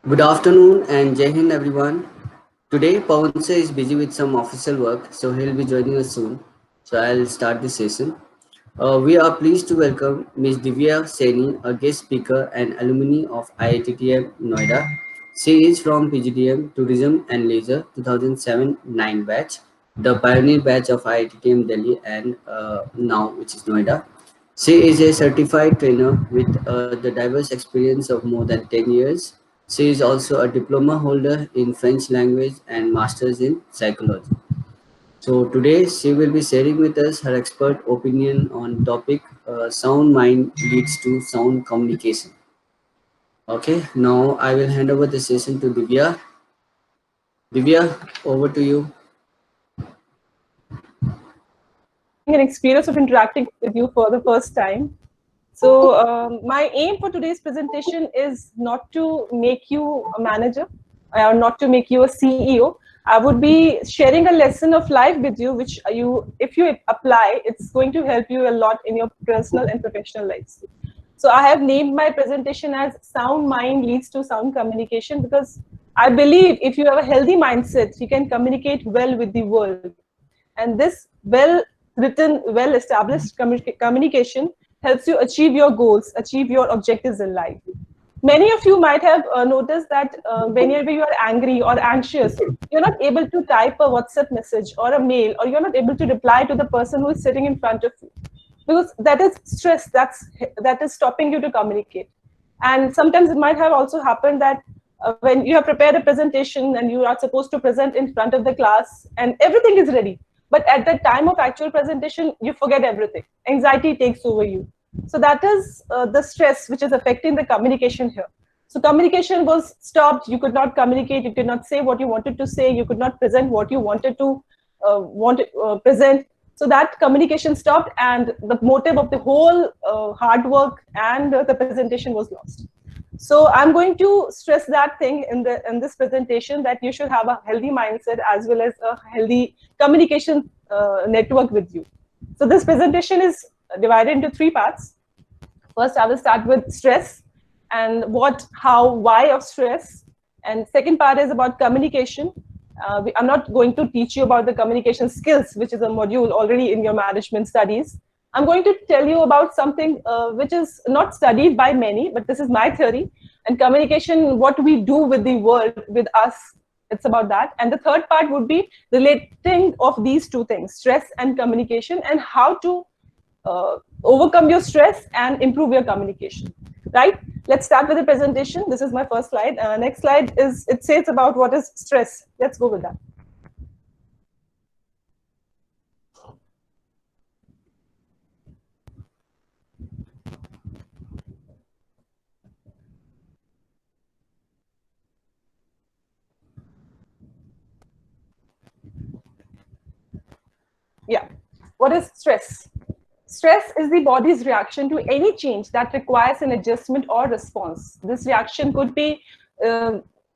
Good afternoon and Jai Hind everyone. Today Pawansa is busy with some official work, so he'll be joining us soon. So I'll start the session. We are pleased to welcome Ms. Divya Saini, a guest speaker and alumni of IITTM Noida. She is from PGDM Tourism and Leisure 2007-9 batch, the pioneer batch of IITTM Delhi and now which is Noida. She is a certified trainer with the diverse experience of more than 10 years. She is also a diploma holder in French language and masters in psychology. So today she will be sharing with us her expert opinion on topic sound mind leads to sound communication. Okay, now I will hand over the session to Divya. Divya, over to you. Having an experience of interacting with you for the first time. So my aim for today's presentation is not to make you a manager or not to make you a CEO. I would be sharing a lesson of life with you, which if you apply, it's going to help you a lot in your personal and professional lives. So I have named my presentation as Sound Mind Leads to Sound Communication because I believe if you have a healthy mindset, you can communicate well with the world. And this well written, well established communication helps you achieve your goals, achieve your objectives in life. Many of you might have noticed that whenever you are angry or anxious, you're not able to type a WhatsApp message or a mail, or you're not able to reply to the person who is sitting in front of you, because that is stress. That is stopping you to communicate. And sometimes it might have also happened that when you have prepared a presentation and you are supposed to present in front of the class and everything is ready, but at the time of actual presentation you forget everything, anxiety takes over you. So that is the stress which is affecting the communication here. So communication was stopped, you could not communicate, you could not say what you wanted to say, you could not present what you wanted to present. So that communication stopped, and the motive of the whole hard work and the presentation was lost. So I'm going to stress that thing in this presentation, that you should have a healthy mindset as well as a healthy communication network with you. So this presentation is divided into three parts. First, I will start with stress and what, how, why of stress. And second part is about communication. I'm not going to teach you about the communication skills, which is a module already in your management studies. I'm going to tell you about something which is not studied by many, but this is my theory. And communication, what we do with the world, with us, it's about that. And the third part would be relating of these two things, stress and communication, and how to overcome your stress and improve your communication. Right? Let's start with the presentation. This is my first slide. Next slide is, it says about what is stress. Let's go with that. Yeah. What is stress? Stress is the body's reaction to any change that requires an adjustment or response. This reaction could be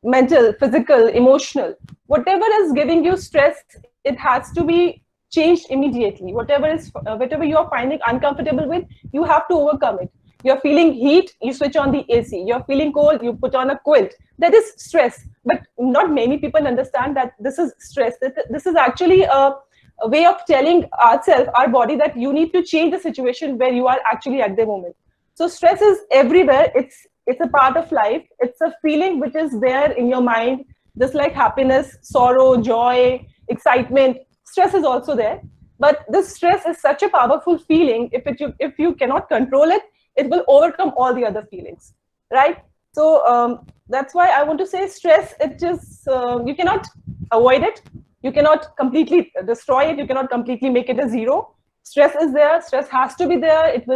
mental, physical, emotional. Whatever is giving you stress, it has to be changed immediately. Whatever you are finding uncomfortable with, you have to overcome it. You're feeling heat, you switch on the AC. You're feeling cold, you put on a quilt. That is stress. But not many people understand that this is stress. This is actually a way of telling ourselves, our body, that you need to change the situation where you are actually at the moment. So stress is everywhere. It's a part of life. It's a feeling which is there in your mind, just like happiness, sorrow, joy, excitement. Stress is also there. But this stress is such a powerful feeling. If you cannot control it, it will overcome all the other feelings, right? So that's why I want to say stress. It just you cannot avoid it. You cannot completely destroy it. You cannot completely make it a zero. Stress is there. Stress has to be there. It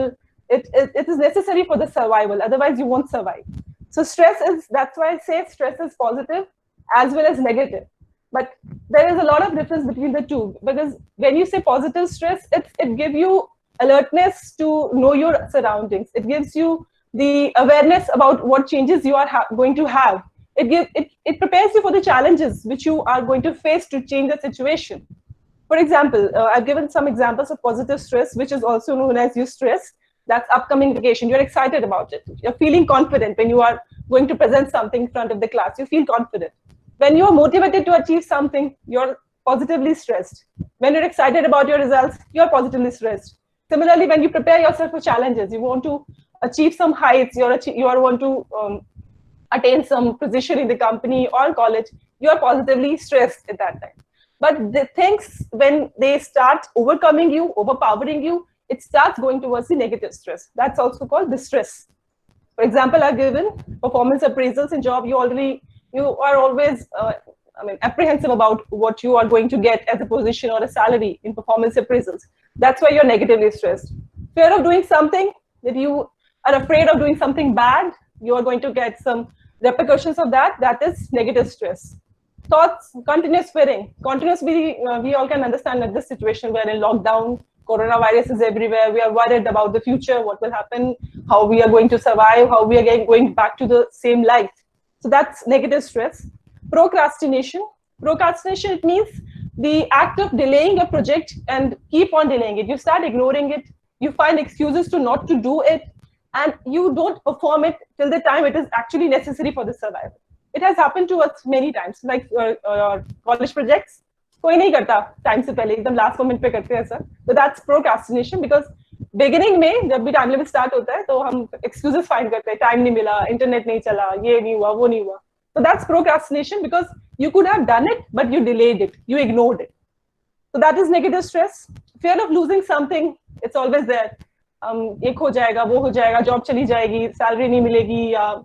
is necessary for the survival. Otherwise, you won't survive. So stress is, that's why I say stress is positive as well as negative. But there is a lot of difference between the two, because when you say positive stress, it gives you alertness to know your surroundings. It gives you the awareness about what changes you are going to have. It prepares you for the challenges which you are going to face to change the situation. For example, I've given some examples of positive stress, which is also known as eustress. That's upcoming vacation. You're excited about it. You're feeling confident when you are going to present something in front of the class. You feel confident. When you're motivated to achieve something, you're positively stressed. When you're excited about your results, you're positively stressed. Similarly, when you prepare yourself for challenges, you want to achieve some heights, you want to attain some position in the company or college, you're positively stressed at that time. But the things, when they start overcoming you, overpowering you, it starts going towards the negative stress. That's also called distress. For example, I've given performance appraisals in job. You are always apprehensive about what you are going to get as a position or a salary in performance appraisals. That's why you're negatively stressed. Fear of doing something, that you are afraid of doing something bad, you are going to get some repercussions of that. That is negative stress. Thoughts, continuous fearing. Continuously, we all can understand that this situation, we're in lockdown, coronavirus is everywhere. We are worried about the future, what will happen, how we are going to survive, how we are going back to the same life. So that's negative stress. Procrastination. Procrastination, it means the act of delaying a project and keep on delaying it. You start ignoring it. You find excuses to not to do it, and you don't perform it till the time it is actually necessary for the survival. It has happened to us many times, like college projects. कोई नहीं करता time से पहले, एकदम last moment पे करते हैं sir. So that's procrastination, because beginning में जब भी टाइम लिमिट स्टार्ट होता है तो हम एक्सक्यूजेस फाइंड करते हैं, टाइम नहीं मिला, इंटरनेट नहीं चला, ये नहीं हुआ, वो नहीं हुआ. So that's procrastination, because you could have done it, but you delayed it, you ignored it. So that is negative stress. Fear of losing something, it's always there. एक हो जाएगा, वो हो जाएगा, जॉब चली जाएगी, सैलरी नहीं मिलेगी, या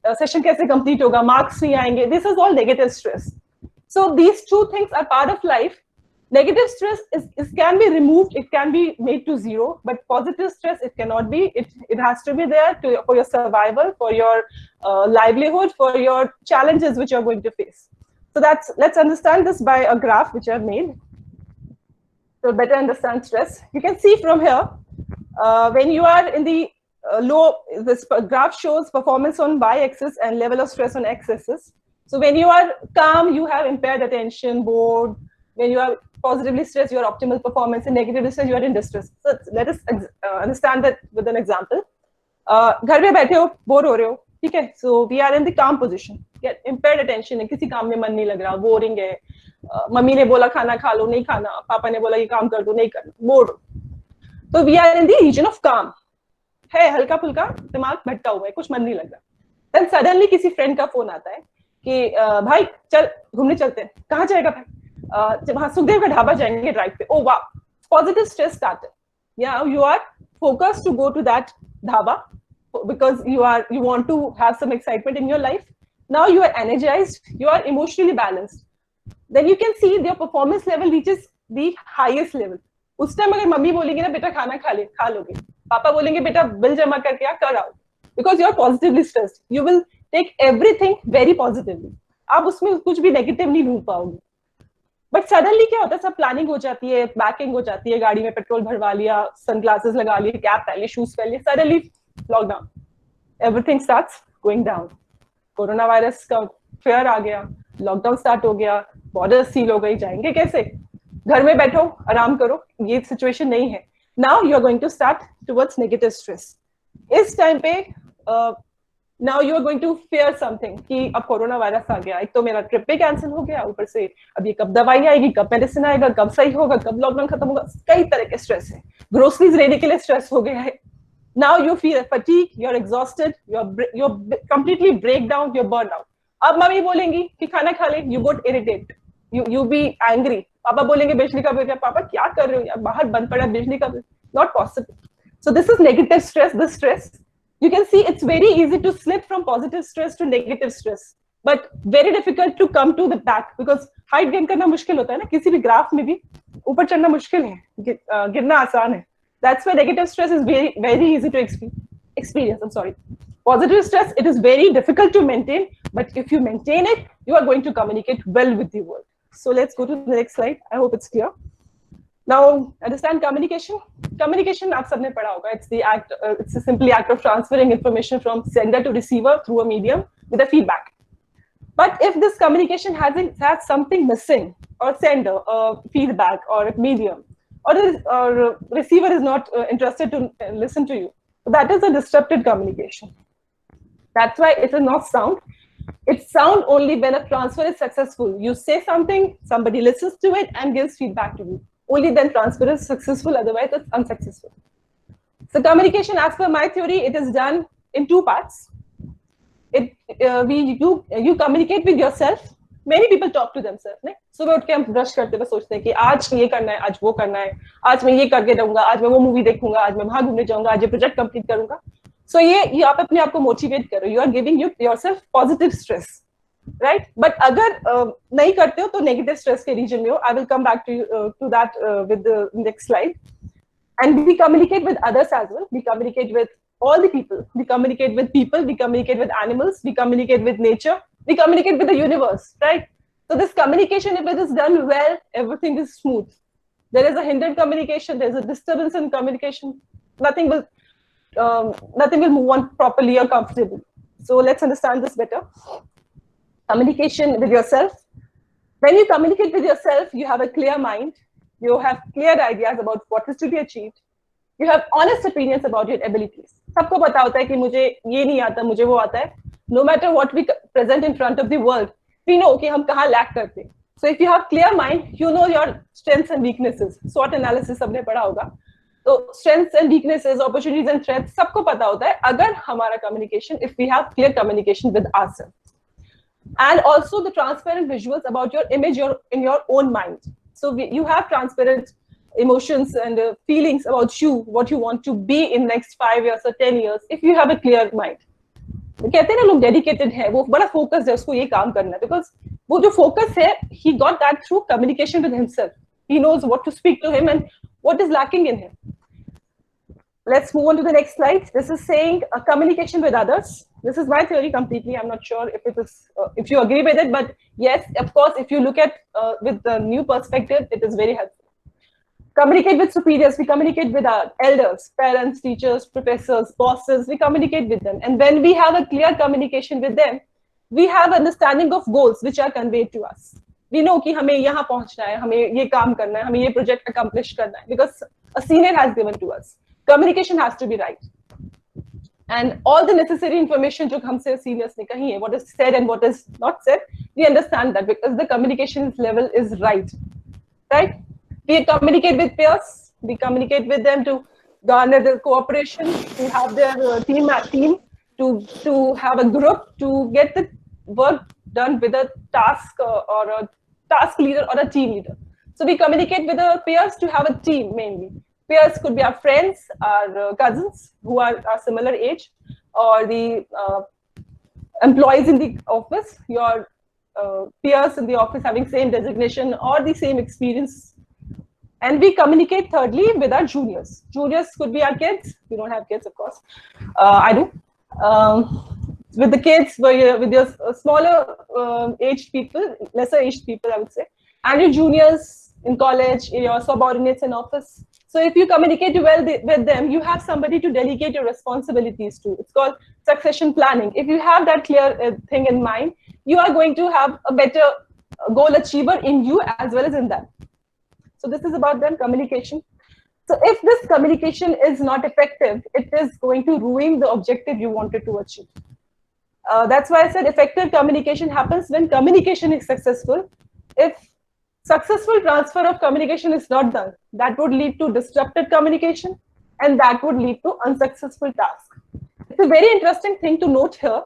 सेशन कैसे कंप्लीट होगा, मार्क्स नहीं आएंगे. This is all negative stress. So these two things are part of life. Negative stress can be removed, it can be made to zero, but positive stress, it cannot be. It has to be there for your survival, for your livelihood, for your challenges which you're going to face. So let's understand this by a graph which I've made to better understand stress. You can see from here, when you are in the low, this graph shows performance on y-axis and level of stress on x-axis. So when you are calm, you have impaired attention, bored. When you are positively stressed, you are optimal performance. In negative stress, you are in distress. So let us understand that with an example. घर में बैठे हो, bore हो रहे हो, ठीक है? So we are in the calm position. Get impaired attention है, किसी काम में मन नहीं लग रहा, boring है. मम्मी ने बोला खाना खा लो, नहीं खाना. पापा ने बोला ये काम कर दो, नहीं करना, bored. So we are in the region of calm. है हल्का फुल्का दिमाग भटका हुआ है, कुछ मन नहीं लग रहा. Then suddenly किसी friend का phone आता है कि भाई चल घूमने चलते हैं. कहाँ जाएगा भाई? वहाँ सुखदेव का ढाबा जाएंगे ड्राइव पे. Oh wow, positive stress started. Yeah, you are focused to go to that dhaba because you want to have some excitement in your life. Now you are energized, you are emotionally balanced. Then you can see your performance level reaches the highest level. उस time अगर mummy बोलेंगे ना बेटा खाना खा लोगे, पापा बोलेंगे बेटा बिल जमा करके आ कर आओ, because you are positively stressed, you will take everything very positively. आप उसमें कुछ भी नेगेटिव नहीं ढूंढ पाओगे. बट सडनली क्या होता है, सब प्लानिंग हो जाती है, पैकिंग हो जाती है, गाड़ी में पेट्रोल भरवा लिया, सनग्लासेस लगा लिए, कैप पहन ली, शूज पहन लिए, suddenly lockdown, everything starts going down. Corona virus का फेयर आ गया, लॉकडाउन स्टार्ट हो गया, बॉर्डर सील हो गई, जाएंगे कैसे? घर में बैठो, आराम करो, ये सिचुएशन नहीं है. Now you are going to start towards negative stress. इस टाइम पे now you are going to fear something कि अब कोरोना वायरस आ गया, एक तो मेरा ट्रिप पे कैंसिल हो गया, ऊपर से अब ये कब दवाई आएगी, कब मेडिसिन आएगा, कब सही होगा, कब लॉकडाउन खत्म होगा, कई तरह के स्ट्रेस है. ग्रोसरीज लेने के लिए स्ट्रेस हो गया है. Now you feel fatigue, you are exhausted, you are completely break down, you are burn out. अब मम्मी बोलेंगी कि खाना खा ले, you got irritate, you be angry. पापा बोलेंगे बिजली का बिल, पापा क्या कर रहे हो यार, बाहर बंद पड़ा बिजली का bill. Not possible. So this is negative stress. This stress, you can see it's very easy to slip from positive stress to negative stress, but very difficult to come to the back, because height gain करना मुश्किल होता है ना, किसी भी graph में भी ऊपर चढ़ना मुश्किल है, गिरना आसान है. That's why negative stress is very easy to experience. I'm sorry. Positive stress, it is very difficult to maintain, but if you maintain it, you are going to communicate well with the world. So let's go to the next slide. I hope it's clear. Now, understand communication. Communication, आप सबने पढ़ा होगा. It's a simply act of transferring information from sender to receiver through a medium with a feedback. But if this communication has something missing, or sender, or feedback, or a medium, or the receiver is not interested to listen to you. That is a disrupted communication. That's why it is not sound. It's sound only when a transfer is successful. You say something, somebody listens to it and gives feedback to you. Only then transfer is successful, otherwise it's unsuccessful. So communication, as per my theory, it is done in two parts. You communicate with yourself. Many people talk to themselves. नहीं? सुबह उठ के हम brush करते हुए सोचते हैं कि आज ये करना है, आज वो करना है, आज मैं ये करके रहूंगा, आज मैं वो मूवी देखूंगा, आज मैं वहां घूमने जाऊंगा, आज ये प्रोजेक्ट कंप्लीट करूंगा. So ये आप अपने आप को मोटिवेट करो. You are giving yourself positive stress, right? But अगर नहीं करते हो तो negative stress के region में हो. I will come back to that with the next slide. And we communicate with others as well. We communicate with all the people. We communicate with people. We communicate with animals. We communicate with nature. We communicate with the universe, right? So this communication, if it is done well, everything is smooth. There is a hindered communication. There is a disturbance in communication. Nothing will move on properly or comfortably. So let's understand this better. Communication with yourself. When you communicate with yourself, you have a clear mind. You have clear ideas about what is to be achieved. You have honest opinions about your abilities. सबको पता होता है कि मुझे ये नहीं आता, मुझे वो आता है. No matter what we present in front of the world, we know कि हम कहाँ lack करते हैं. So if you have clear mind, you know your strengths and weaknesses. SWOT analysis सबने पढ़ा होगा. So strengths and weaknesses, opportunities and threats, सबको पता होता है अगर हमारा communication, if we have clear communication with ourselves. And also the transparent visuals about your image in your own mind. So you have transparent emotions and feelings about you, what you want to be in next 5 years or 10 years, if you have a clear mind. कहते हैं ना लोग dedicated है, वो बड़ा focus है, उसको ये काम करना है, बिकॉज वो जो फोकस है, he got that through communication with himself. He knows what to speak to him and what is lacking in him. Let's move on to the next slide. This is saying communication with others. This is my theory completely. I'm not sure if it is, if you agree with it, but yes, of course, if you look at with the new perspective, it is very helpful. Communicate with superiors. We communicate with our elders, parents, teachers, professors, bosses. We communicate with them. And when we have a clear communication with them, we have understanding of goals which are conveyed to us. We know कि हमें यहाँ पहुँचना है, हमें ये काम करना है, हमें ये project accomplish करना है, because a senior has given to us. Communication has to be right. And all the necessary information जो हमसे seniors ने कही है, what is said and what is not said, we understand that because the communication level is right. Right? We communicate with peers. We communicate with them to garner their cooperation, to have their team, to have a group, to get the work done with a task or a task leader or a team leader. So we communicate with the peers to have a team mainly. Peers could be our friends, our cousins who are our similar age, or the employees in the office, your peers in the office having same designation or the same experience. And we communicate thirdly with our juniors. Juniors could be our kids. We don't have kids, of course. I do. With the kids, with your smaller aged people, lesser aged people, I would say. And your juniors in college, your subordinates in office. So if you communicate well with them, you have somebody to delegate your responsibilities to. It's called succession planning. If you have that clear thing in mind, you are going to have a better goal achiever in you as well as in them. So this is about them communication. So if this communication is not effective, it is going to ruin the objective you wanted to achieve. That's why I said effective communication happens when communication is successful. If successful transfer of communication is not done, that would lead to disrupted communication, and that would lead to unsuccessful task. It's a very interesting thing to note here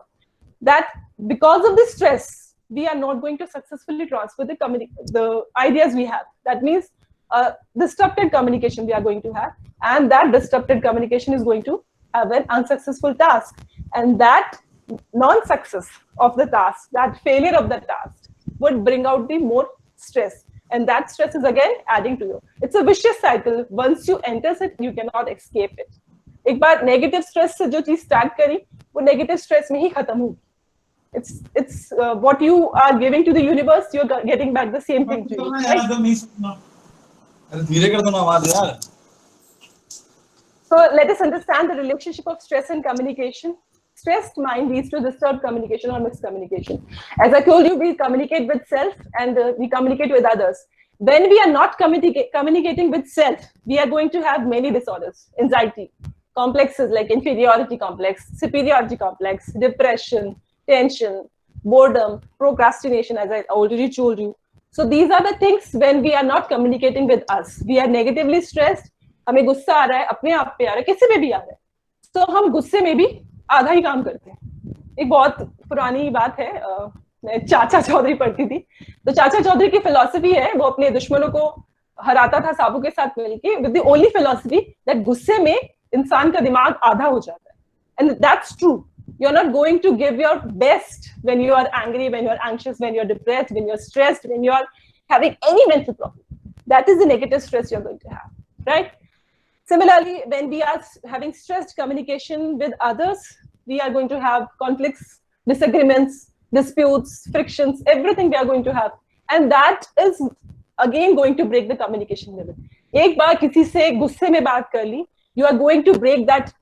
that because of the stress, we are not going to successfully transfer the ideas we have. That means disrupted communication we are going to have, and that disrupted communication is going to have an unsuccessful task, and that non-success of the task, that failure of the task would bring out the more stress, and that stress is again adding to you. It's a vicious cycle. Once you enter it, you cannot escape it. एक बार negative stress से जो चीज start करी, वो negative stress में ही खत्म होगी. It's what you are giving to the universe, you're getting back the same thing to you. Right? So let us understand the relationship of stress and communication. Stressed mind leads to disturbed communication or miscommunication. As I told you, we communicate with self and we communicate with others. When we are not communicating with self, we are going to have many disorders, anxiety, complexes like inferiority complex, superiority complex, depression, tension, boredom, procrastination, as I already told you. So these are the things when we are not communicating with us. We are negatively stressed, हमें गुस्सा आ रहा है, अपने आप पे आ रहा है, किसी पे भी आ रहा है. So हम गुस्से में भी आधा ही काम करते हैं. एक बहुत पुरानी बात है, मैं चाचा चौधरी पढ़ती थी, तो चाचा चौधरी की फिलॉसफी है, वो अपने दुश्मनों को हराता था साबू के साथ मिलके, with the only philosophy that गुस्से में इंसान का दिमाग आधा हो जाता है. And that's true. You're not going to give your best when you are angry, when you're anxious, when you're depressed, when you're stressed, when you're having any mental problem. That is the negative stress you're going to have, right? Similarly, when we are having stressed communication with others, we are going to have conflicts, disagreements, disputes, frictions, everything we are going to have. And that is again going to break the communication level. एक बार किसी से गुस्से में बात कर ली, you are going to break that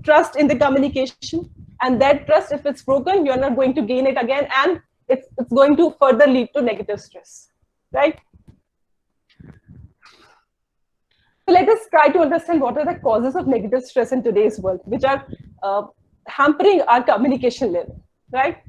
trust in the communication, and that trust, if it's broken, you're not going to gain it again, and it's going to further lead to negative stress, right? So let us try to understand what are the causes of negative stress in today's world, which are hampering our communication level, right?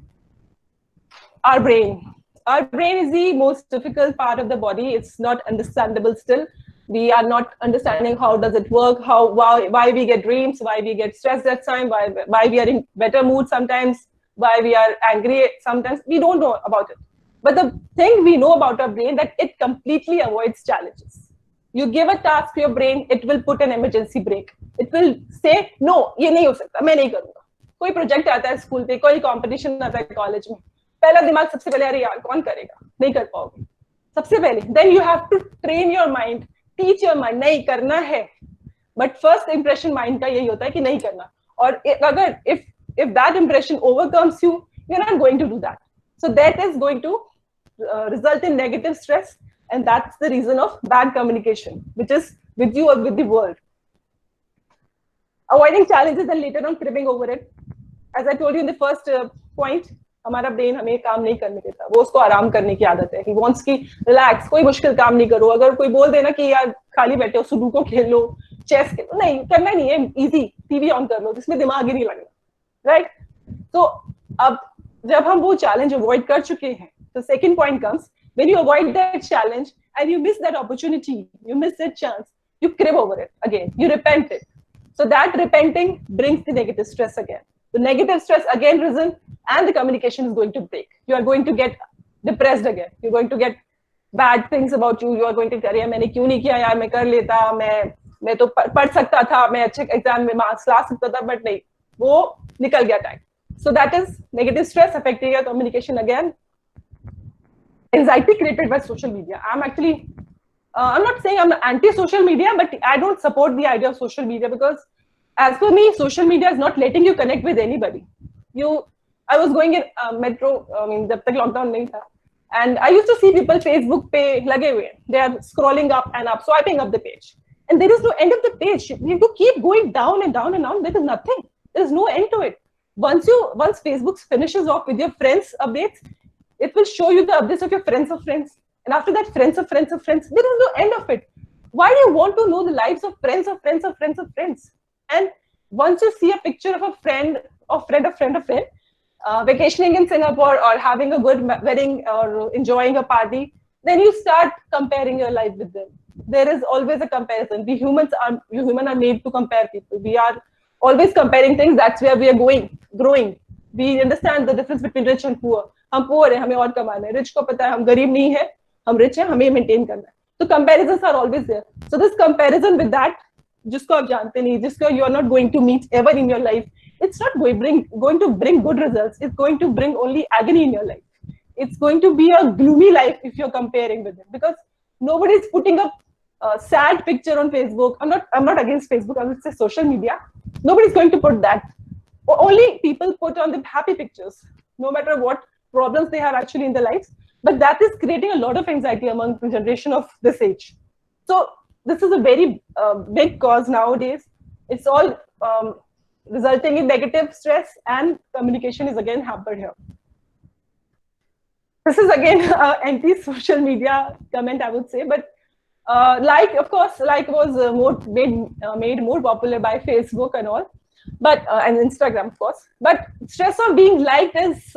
Our brain. Our brain is the most difficult part of the body. It's not understandable still. We are not understanding how does it work, why we get dreams, why we get stressed at times, why we are in better mood sometimes, why we are angry sometimes. We don't know about it. But the thing we know about our brain, that it completely avoids challenges. You give a task to your brain, it will put an emergency brake. It will say, no, ये नहीं हो सकता, मैं नहीं करूँगा. कोई project आता है स्कूल पे, कोई कंपटीशन आता है कॉलेज में, पहला दिमाग सबसे पहले, अरे यार कौन करेगा, नहीं कर पाओगे सबसे पहले. Then you have to train your mind, teach your mind, नहीं करना है. But first impression mind का यही होता है कि नहीं करना. और अगर if that impression overcomes you, you're not going to do that. So that is going to result in negative stress, and that's the reason of bad communication, which is with you or with the world. Avoiding challenges and later on cribbing over it. As I told you in the first point, हमारा brain हमें काम नहीं करने देता, वो उसको आराम करने की आदत है. He wants कि रिलैक्स, कोई मुश्किल काम नहीं करो. अगर कोई बोल देना कि यार खाली बैठे हो, सुडोकू खेल लो, चेस खेलो, नहीं करना नहीं है, इजी, टीवी ऑन कर लो, जिसमें दिमाग ही नहीं लगना, राइट? तो अब जब हम वो चैलेंज अवॉइड कर चुके हैं, तो second point comes, when you avoid that challenge and you miss that opportunity, you miss that chance, you crib over it again, you repent it. So that repenting brings the negative stress again. The negative stress again risen, and the communication is going to break. You are going to get depressed again. You're going to get bad things about you. You are going to say, मैंने क्यों नहीं किया यार, मैं कर लेता, मैं तो पढ़ सकता था, मैं अच्छे एग्जाम में मार्क्स ला सकता था, बट नहीं, वो निकल गया time. So that is negative stress affecting your communication again. Anxiety created by social media. I'm actually, I'm not saying I'm anti-social media, but I don't support the idea of social media, because as for me, social media is not letting you connect with anybody. I was going in metro, I mean, जब तक lockdown नहीं था, and I used to see people Facebook पे लगे हुए, they are scrolling up and up, swiping up the page, and there is no end of the page. You have to keep going down and down and down. There is nothing. There is no end to it. Once Facebook finishes off with your friends updates, it will show you the updates of your friends of friends, and after that, friends of friends of friends. There is no end of it. Why do you want to know the lives of friends of friends of friends of friends? And once you see a picture of a friend of friend of friend of friend, vacationing in Singapore or having a good wedding or enjoying a party, then you start comparing your life with them. There is always a comparison. We humans are made to compare people. We are always comparing things. That's where we are growing. We understand the difference between rich and poor. हम poor हैं, हमें और कमाना है. Rich को पता है हम गरीब नहीं है, हम rich हैं, हमें maintain करना है. So comparisons are always there. So this comparison with that, जिसको आप जानते नहीं, जिसको you are not going to meet ever in your life, it's not going to bring good results. It's going to bring only agony in your life. It's going to be a gloomy life if you're comparing with them, because nobody is putting up a sad picture on Facebook. I'm not against Facebook. I would say social media. Nobody's going to put that. Only people put on the happy pictures, no matter what problems they have actually in their lives. But that is creating a lot of anxiety among the generation of this age. So this is a very big cause nowadays. It's all resulting in negative stress, and communication is again hampered here. this is again anti-social media comment, I would say, but like, of course, like was made more popular by Facebook and all, but and Instagram, of course. But stress of being liked is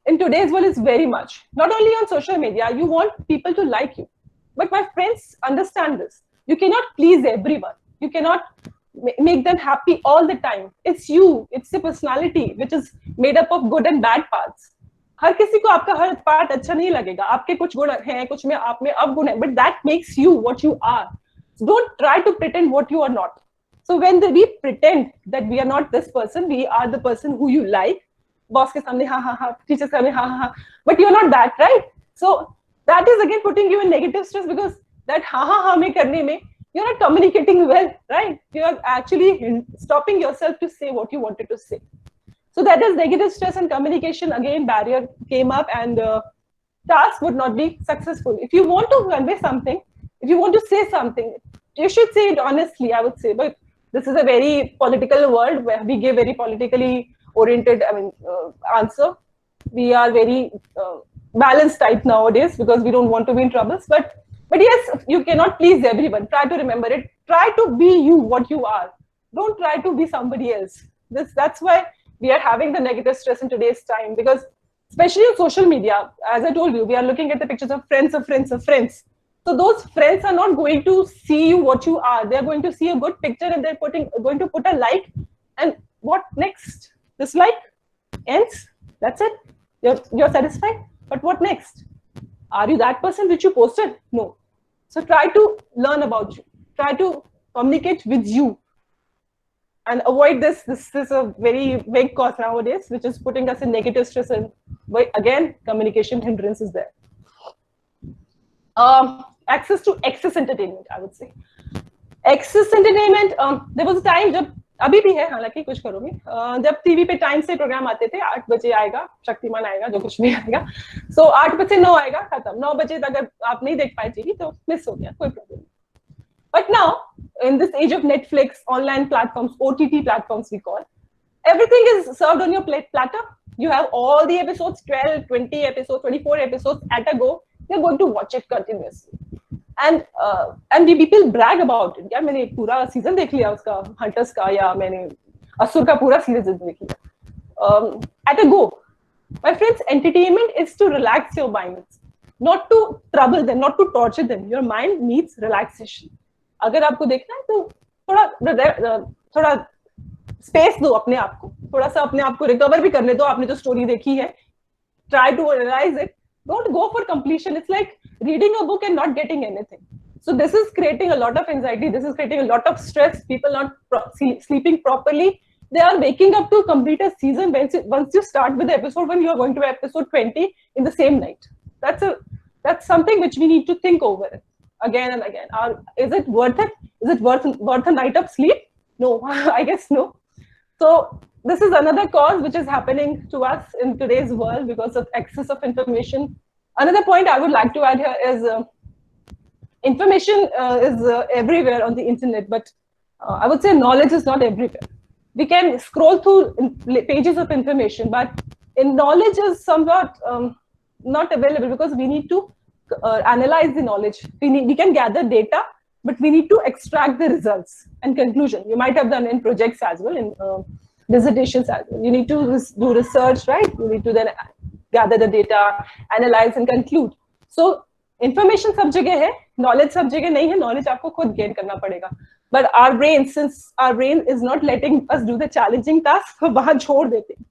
in today's world is very much. Not only on social media, you want people to like you, but my friends understand this. You cannot please everyone. You cannot make them happy all the time. It's you. It's the personality which is made up of good and bad parts. हर किसी को आपका हर part अच्छा नहीं लगेगा. आपके कुछ गुण हैं, कुछ में आप में अवगुण है, but that makes you what you are. So don't try to pretend what you are not. So when we pretend that we are not this person, we are the person who you like. Boss के सामने हाँ हाँ हाँ, teachers के सामने हाँ हाँ हाँ, but you're not that, right? So that is again putting you in negative stress, because that हाँ हाँ हाँ में करने में you're not communicating well, right? You're actually stopping yourself to say what you wanted to say. So that is negative stress, and communication again barrier came up, and task would not be successful. If you want to convey something, if you want to say something, you should say it honestly, I would say. But this is a very political world where we give very politically oriented, answer. We are very balanced type nowadays because we don't want to be in troubles. But yes, you cannot please everyone. Try to remember it. Try to be you, what you are. Don't try to be somebody else. That's why we are having the negative stress in today's time, because especially on social media, as I told you, we are looking at the pictures of friends of friends of friends. So those friends are not going to see you what you are. They're going to see a good picture and they're going to put a like. And what next? This like ends. That's it. You're satisfied. But what next? Are you that person which you posted? No. So try to learn about you. Try to communicate with you. And avoid this. This is a very big cause nowadays, which is putting us in negative stress. And again, communication hindrance is there. Access to excess entertainment, I would say. Excess entertainment, there was a time जब अभी भी है, हालांकि कुछ करोगे, जब TV पे time से प्रोग्राम आते थे, 8 बजे आएगा शक्तिमान आएगा, जो कुछ भी आएगा, सो 8 बजे 9 आएगा, खत्म. 9 बजे अगर आप नहीं देख पाए टीवी तो मिस हो गया, कोई प्रॉब्लम नहीं. But now, in this age of Netflix, online platforms, OTT platforms we call, everything is served on your platter. You have all the episodes, 12, 20 episodes, 24 episodes at a go. You're going to watch it continuously. And we people brag about it. यार मैंने पूरा season देख लिया उसका, hunters का, या मैंने असुर का पूरा सीजन देख लिया. At a go. My friends, entertainment is to relax your minds, not to trouble them, not to torture them. Your mind needs relaxation. अगर आपको देखना है तो थोड़ा स्पेस दो अपने आप को, थोड़ा सा अपने आप को रिकवर भी करने दो. आपने जो स्टोरी देखी है, try to analyze it. Don't go for completion. It's like reading a book and not getting anything. So this is creating a lot of anxiety. This is creating a lot of stress. People not sleeping properly. They are waking up to complete a season. Once you start with episode 1, you are going to episode 20 in the same night. That's something which we need to think over again and again. Is it worth it? Is it worth a night of sleep? No, I guess no. So this is another cause which is happening to us in today's world because of excess of information. Another point I would like to add here is information is everywhere on the internet, but I would say knowledge is not everywhere. We can scroll through pages of information, but knowledge is somewhat not available because we need to analyze the knowledge. We can gather data, but we need to extract the results and conclusion. You might have done in projects as well, in dissertations as well. You need to do research, right? You need to then gather the data, analyze and conclude. So information सब जगह है, knowledge सब जगह नहीं है. Knowledge आपको खुद gain करना पड़ेगा. But our brain, since our brain is not letting us do the challenging task, वो वहाँ छोड़ देते हैं.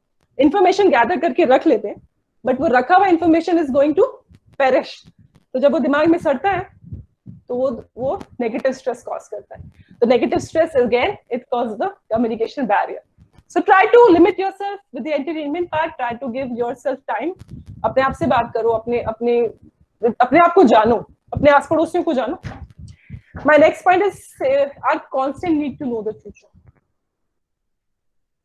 Information gather करके रख लेते हैं, but वो रखा हुआ information is going to perish. तो जब वो दिमाग में सड़ता है, तो वो negative stress cause करता है. The negative stress again, it causes the communication barrier. So try to limit yourself with the entertainment part. Try to give yourself time. अपने आप से बात करो, अपने आप को जानो, अपने आस पड़ोसियों को जानो. My next point is our constant need to know the future.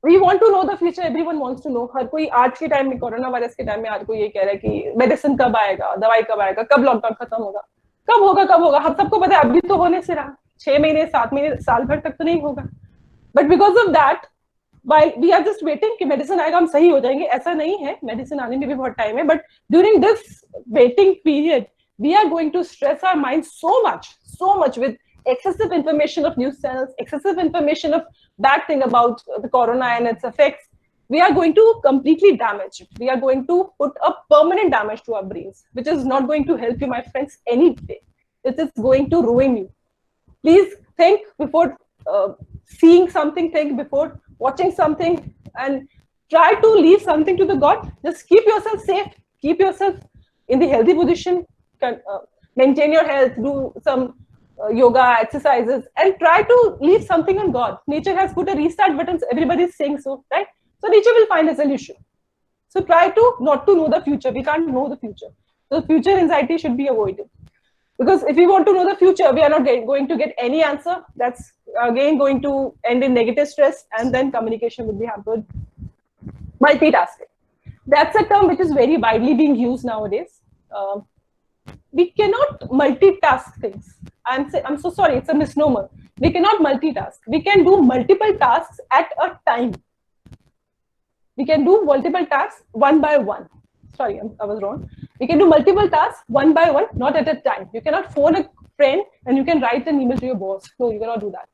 We want to know the future. Everyone wants to know. हर कोई आज के टाइम में, कोरोना वायरस के टाइम में, हर कोई ये कह रहा है कि मेडिसिन कब आएगा, दवाई कब आएगा, कब लॉकडाउन खत्म होगा, कब होगा. हम सबको पता है अभी तो होने से रहा, 6 महीने 7 महीने साल भर तक तो नहीं होगा. But because of that, while we are just waiting कि medicine आएगा हम सही हो जाएंगे, ऐसा नहीं है, medicine आने में भी बहुत time है, but during this waiting period we are going to stress our mind so much with excessive information of news channels, excessive information of bad thing about the corona and its effects. We are going to completely damage it. We are going to put a permanent damage to our brains, which is not going to help you, my friends, any day. It is going to ruin you. Please think before seeing something, think before watching something, and try to leave something to the God. Just keep yourself safe, keep yourself in the healthy position, maintain your health, do some yoga exercises, and try to leave something on God. Nature has put a restart button, everybody is saying so, right? So nature will find a solution. So try to not to know the future. We can't know the future. So future anxiety should be avoided. Because if we want to know the future, we are not going to get any answer. That's again going to end in negative stress, and then communication will be hampered. Multitasking. That's a term which is very widely being used nowadays. We cannot multitask things. I'm so sorry, it's a misnomer. We cannot multitask. We can do multiple tasks at a time. We can do multiple tasks one by one. Sorry, I was wrong. We can do multiple tasks one by one, not at a time. You cannot phone a friend and you can write an email to your boss. No, you cannot do that.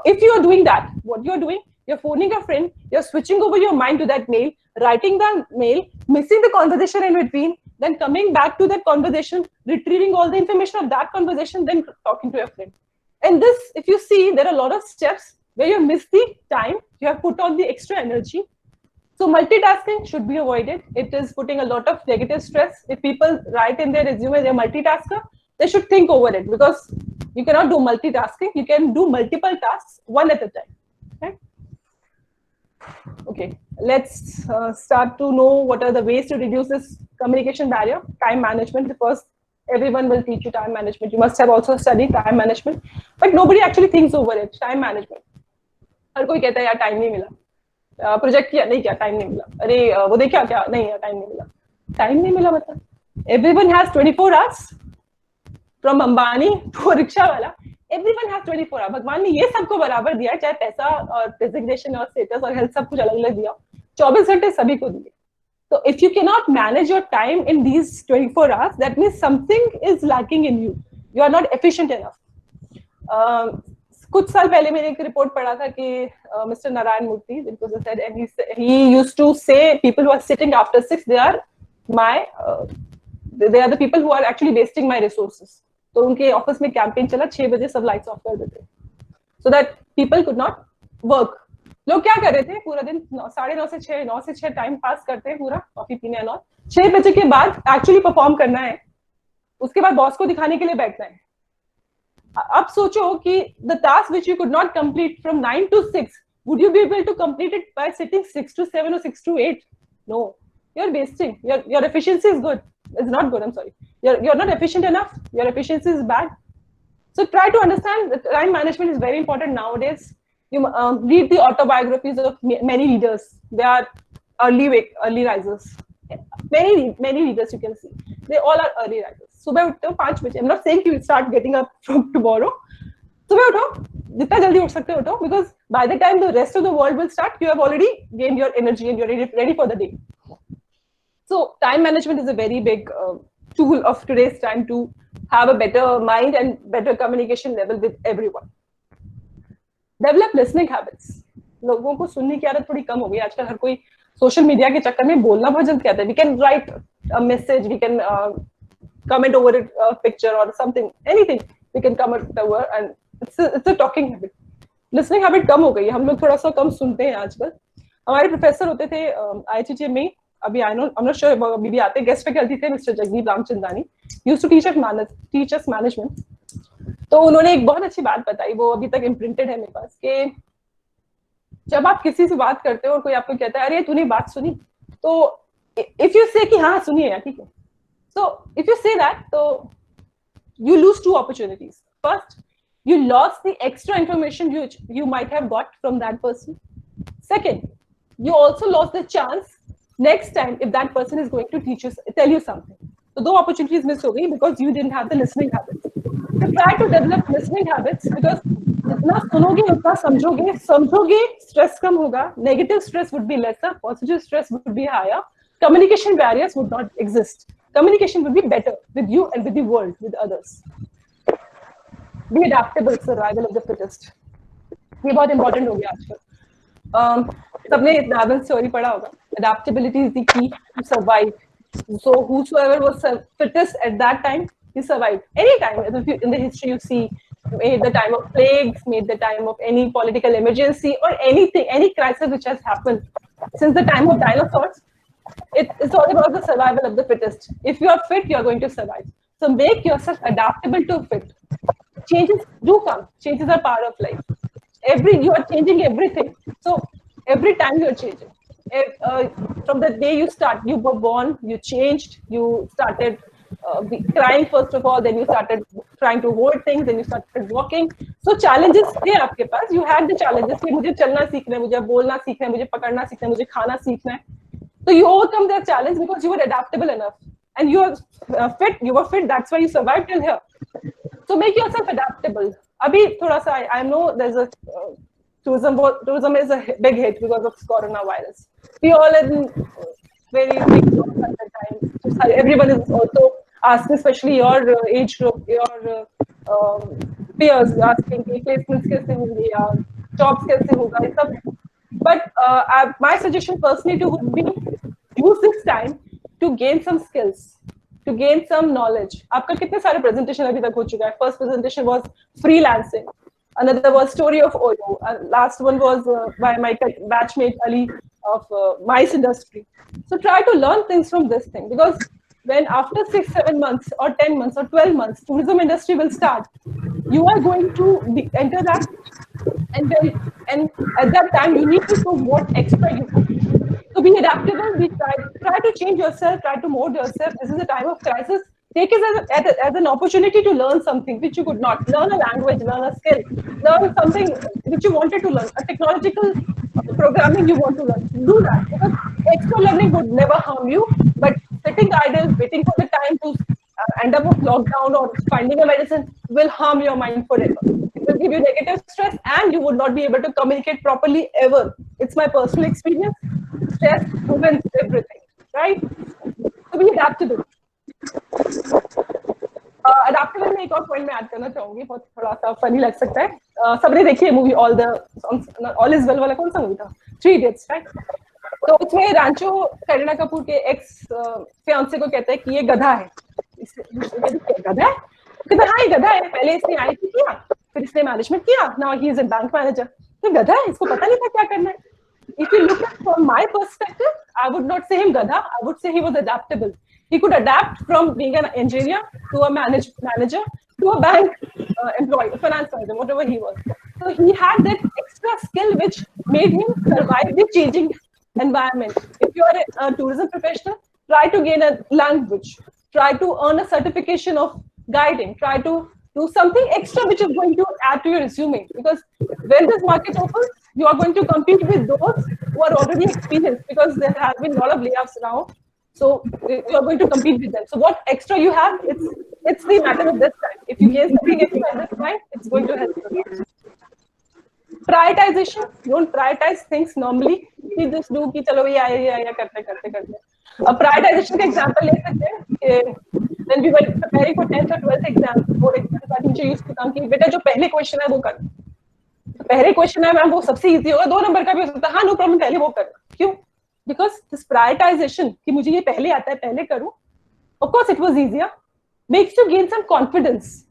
If you are doing that, what you're doing, you're phoning a friend, you're switching over your mind to that mail, writing the mail, missing the conversation in between, then coming back to that conversation, retrieving all the information of that conversation, then talking to your friend. And this, if you see, there are a lot of steps where you miss the time, you have put on the extra energy. So multitasking should be avoided. It is putting a lot of negative stress. If people write in their resume they're multitasker, they should think over it, because you cannot do multitasking. You can do multiple tasks one at a time. Okay, let's start to know what are the ways to reduce this communication barrier. Time management. First, everyone will teach you time management. You must have also studied time management, but nobody actually thinks over it. Time management. हर कोई कहता है यार time नहीं मिला, project किया नहीं, क्या time नहीं मिला, अरे वो देखा क्या नहीं, टाइम नहीं मिला. टाइम नहीं मिला मतलब everyone has 24 hours, from Ambani to rickshaw वाला, everyone has 24 hours. भगवान ने ये सबको बराबर दिया है, चाहे पैसा और डेजिग्नेशन और स्टेटस और हेल्थ सब कुछ अलग अलग दिया, 24 घंटे सभी को दिए. So if you cannot manage your time in these 24 hours, that means something is lacking in you. You are not efficient enough. कुछ साल पहले मैंने एक रिपोर्ट पढ़ा था कि mister Narayan Murthy, it was said, and he used to say people who are sitting after 6, they are the people who are actually wasting my resources. तो उनके ऑफिस में कैंपेन चला, 6 बजे सब लाइट्स ऑफ कर देते, so that people could not work. लोग क्या कर रहे थे, पूरा दिन 9:30 से 6, 9 से 6 टाइम पास करते हैं पूरा, कॉफी पीने और 6 बजे के बाद एक्चुअली परफॉर्म करना है, उसके बाद बॉस को दिखाने के लिए बैठना है. अब सोचो कि the task which you could not complete from 9 to 6, would you be able to complete it by sitting 6 to 7 or 6 to 8? No, you're wasting. Your efficiency is good. It's not good. I'm sorry. You're not efficient enough. Your efficiency is bad. So try to understand that time management is very important nowadays. You read the autobiographies of many leaders. They are early risers. Many leaders you can see. They all are early risers. सुबह उठते हो 5 बजे. I'm not saying you will start getting up from tomorrow. सुबह उठो, जितना जल्दी उठ सकते हो उठो, because by the time the rest of the world will start, you have already gained your energy and you're ready for the day. So time management is a very big tool of today's time to have a better mind and better communication level with everyone. Develop listening habits. लोगों को सुनने की आदत थोड़ी कम हो गई आजकल. हर कोई सोशल मीडिया के चक्कर में बोलना बहुत जल्द कहता है. We can write a message, we can comment over it, a picture or something, anything we can comment over, and it's a talking habit. Listening habit कम हो गई है. हम लोग थोड़ा सा कम सुनते हैं आजकल. हमारे प्रोफेसर होते थे IIT में, अभी I'm not sure अभी भी आते, गेस्ट फैकल्टी थे mister Jagdeep Ramchandani, used to teach us management. तो उन्होंने एक बहुत अच्छी बात बताई, वो अभी तक इम्प्रिंटेड है मेरे पास, कि जब आप किसी से बात करते हो और कोई आपको कहता है अरे तूने बात सुनी, तो इफ यू से कि हाँ सुनिए यार ठीक है, so if you say that, so you lose 2 opportunities. First, you lost the extra information you might have got from that person. Second, you also lost the chance next time if that person is going to tell you something. So 2 opportunities missed हो गई because you didn't have the listening habits. So try to develop listening habits, because जितना सुनोगे उतना समझोगे stress कम होगा, negative stress would be lesser, positive stress would be higher, communication barriers would not exist, communication would be better with you and with the world, with others. Be adaptable, survival of the fittest. ये बहुत important हो गया आजकल। सबने Darwin theory पढ़ा होगा, adaptability is the key to survive. So whosoever was fittest at that time, he survived. Any time in the history you see, made the time of plagues, made the time of any political emergency or anything, any crisis which has happened since the time of dinosaurs, it's all about the survival of the fittest. If you are fit, you are going to survive. So make yourself adaptable to fit. Changes do come. Changes are part of life. You are changing everything. So every time you are changing. From the day you were born, you changed, you started crying first of all, then you started trying to hold things, then you started walking. So challenges थे आपके पास. You had the challenges कि मुझे चलना सीखना है, मुझे बोलना सीखना है, मुझे पकड़ना सीखना है, मुझे खाना सीखना है. So you overcome that challenge because you were adaptable enough, and you are fit. You were fit. That's why you survived till here. So make yourself adaptable. अभी थोड़ा सा I know there's a tourism is a big hit because of coronavirus. We all in very big loss at the time. So everyone is also asking, especially your age group, your peers asking कि placements कैसे होंगे या jobs कैसे होगा ये सब. But my suggestion personally would be use this time to gain some skills, to gain some knowledge. आपका कितने सारे presentation अभी तक हो चुका है? First presentation was freelancing. Another was story of Oyo. Last one was by my batchmate Ali of mice industry. So try to learn things from this thing, because when after 6, 7 months or 10 months or 12 months, tourism industry will start. You are going to enter that, and at that time you need to show what extra you have. So be adaptable. Try to change yourself. Try to mold yourself. This is a time of crisis. Take it as an opportunity to learn something which you could not. Learn a language, learn a skill, learn something which you wanted to learn, a technological programming you want to learn. Do that, because extra learning would never harm you, but sitting idle, waiting for the time to end up with lockdown or finding a medicine will harm your mind forever. It will give you negative stress and you would not be able to communicate properly ever. It's my personal experience. Stress ruins everything, right? So be adaptable. Adaptable में एक और point मैं add करना चाहूंगी, बहुत थोड़ा सा funny लग सकता है. सबने देखी है मूवी ऑल इज वेल वाला? कौन सा मूवी था? 3 इडियट्स, राइट? तो उसमें रांचो करीना कपूर के एक्स फियांसे को कहता है कि ये गधा है. गधा है? कहता हाँ ये गधा है, पहले इसने आईटी किया, फिर इसने मैनेजमेंट किया, now he is a bank manager. तो गधा है, इसको पता नहीं था क्या करना है. If you look at from my perspective, I would not say him gadha. I would say he was adaptable. He could adapt from being an engineer to a manager to a bank employee, a finance manager, whatever he was. So he had that extra skill which made him survive the changing environment. If you are a tourism professional, try to gain a language. Try to earn a certification of guiding. Try to do something extra which is going to add to your resume. Because when this market opens, you are going to compete with those who are already experienced, because there have been a lot of layoffs now. So you are going to compete with them. So what extra you have, it's the matter of this time. If you gain something extra at this time, it's going to help you. Prioritization. Don't prioritize things normally. You just do कि चलो ये आया करते. अब prioritization का example ले सकते हैं. When we were preparing for 10th or 12th exam, board exam, our teacher used to come कि बेटा जो पहले क्वेश्चन है वो कर. पहले क्वेश्चन है मैम वो सबसे इजी होगा, 2 नंबर का भी हो सकता है. हाँ नो प्रॉब्लम, पहले वो करना. क्यों? Because this prioritization कि मुझे ये पहले आता है, पहले करूं. Of course it was easier. Makes you gain some confidence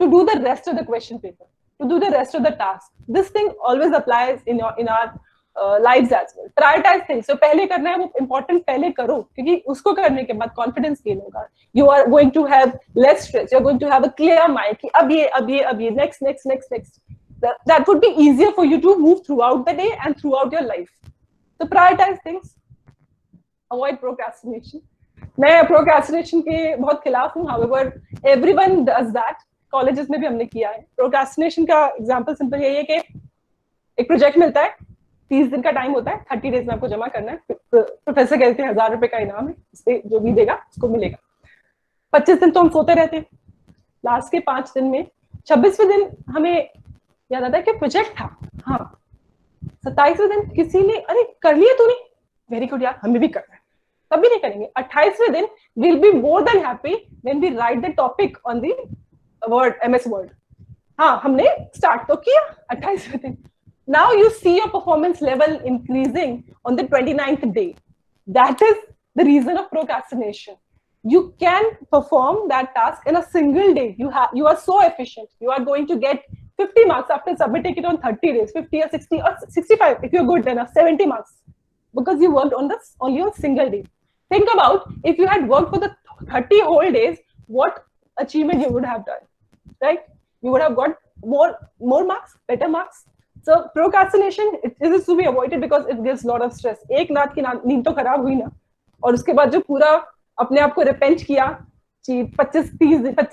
to do the rest of the question paper, to do the rest of the task. This thing always applies in our lives as well. Prioritize things. So पहले करना है वो important पहले करो, क्योंकि उसको करने के बाद confidence gain होगा. You are going to have less stress. You are going to have a clear mind कि अब ये next. That would be easier for you to move throughout the day and throughout your life. So prioritize things. Avoid procrastination. मैं procrastination के बहुत खिलाफ हूँ. However, everyone does that. Colleges में भी हमने किया है. Procrastination का example simple यही है कि एक project मिलता है, 30 दिन का टाइम होता है, 30 days में आपको जमा करना है. प्रोफेसर कहते हैं 1000 रुपए का इनाम है, इससे जो भी देगा उसको मिलेगा. 25 दिन तो हम सोते रहते हैं. लास्ट के 5 दिन में 26वें दिन हमें याद आता है कि प्रोजेक्ट था, हाँ 27वें दिन किसी ने अरे कर लिया तूने, वेरी गुड यार हमें भी करना है, कभी नहीं करेंगे। 28वें दिन will be more than happy when we write the topic on the word MS word. हाँ हमने स्टार्ट तो किया 28वें दिन। Now you see your performance level increasing on the 29th day. That is the reason of procrastination. You can perform that task in a single day. You are so efficient. You are going to get 50 marks after submitting it on 30 days, 50 or 60 or 65 if you're good enough, 70 marks, because you worked on this only on single day. Think about if you had worked for the 30 whole days, what achievement you would have done, right? You would have got more marks, better marks. So procrastination, it is to be avoided because it gives a lot of stress. एक रात की नींद तो खराब हुई ना, और उसके बाद जो पूरा अपने आप को रिपेंट किया कि 25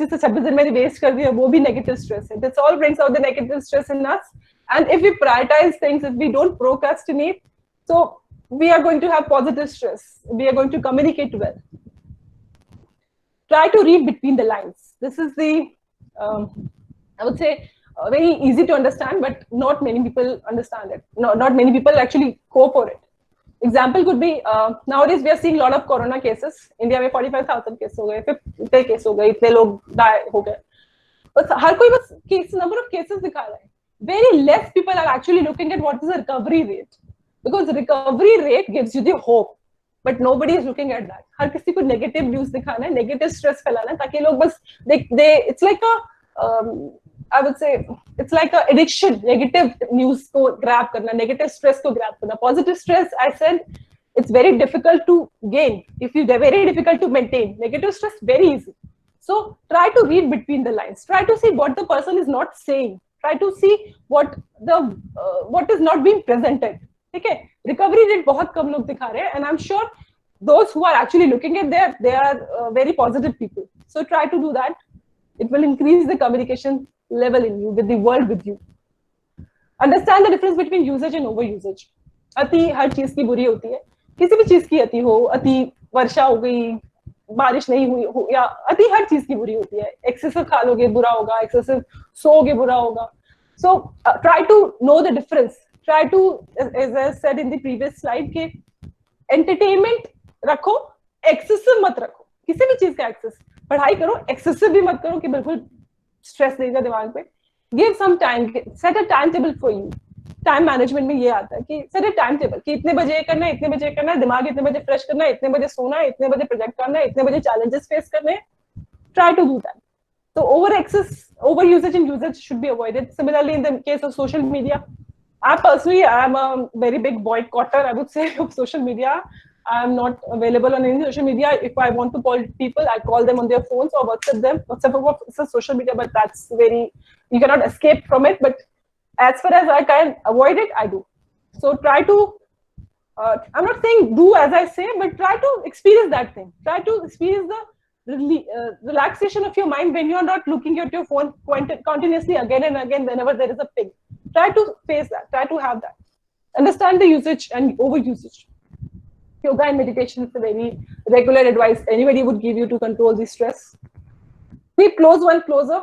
से 26 दिन मैंने वेस्ट कर दिया, वो भी नेगेटिव स्ट्रेस है. This all brings out the negative stress in us. And if we prioritize things, if we don't procrastinate, so we are going to have positive stress. We are going to communicate well. Try to read between the lines. This is the I would say very easy to understand, but not many people understand it. Not many people actually go for it. Example could be nowadays we are seeing a lot of corona cases. India में 45,000 case हो गए, 50 case हो गए, इतने लोग die हो गए. बस हर कोई बस number of cases दिखा रहा है. Very less people are actually looking at what is the recovery rate, because recovery rate gives you the hope, but nobody is looking at that. हर किसी को negative news दिखाना है, negative stress फैलाना है, ताकि लोग बस it's like a I would say it's like a addiction. Negative news को grab करना, negative stress को grab करना. Positive stress, I said, it's very difficult to gain. If you very difficult to maintain. Negative stress, very easy. So try to read between the lines. Try to see what the person is not saying. Try to see what is not being presented. Okay? Recovery rate बहुत कम लोग दिखा रहे हैं, and I'm sure those who are actually looking at there, they are very positive people. So try to do that. It will increase the communication level in you, with the world with you. Understand the difference between usage and overusage. अति हर चीज की बुरी होती है, किसी भी चीज की अति हो, अति वर्षा हो गई, बारिश नहीं हुई हो, या अति हर चीज की बुरी होती है. एक्सेसिव खा लोगे बुरा होगा, एक्सेसिव सोओगे बुरा होगा. So try to know the difference. Try to, as I said in the previous slide, के entertainment रखो, excessive मत रखो. किसी भी चीज का एक्सेस, पढ़ाई करो, एक्सेसिव भी मत करो कि बिल्कुल स्ट्रेस देगा दिमाग पे. Give some time, set a time table for you. Time management में ये आता है कि सेट अ टाइम टेबल कि इतने बजे करना है, इतने बजे करना है, दिमाग इतने बजे फ्रेश करना है, इतने बजे सोना है, इतने बजे प्रोजेक्ट करना है, इतने बजे चैलेंजेस फेस करने हैं. Try to do that. So over usage and usage should be avoided. Similarly, in the case of social media, I personally am a very big boycotter, I would say, of social media. I am not available on any social media. If I want to call people, I call them on their phones or WhatsApp them. WhatsApp is a social media, but that's you cannot escape from it. But as far as I can avoid it, I do. So try to, I'm not saying do as I say, but try to experience that thing. Try to experience the relaxation of your mind when you're not looking at your phone continuously again and again whenever there is a ping. Try to face that. Try to have that. Understand the usage and overusage. Yoga and meditation is a very regular advice anybody would give you to control the stress. Keep close one closer.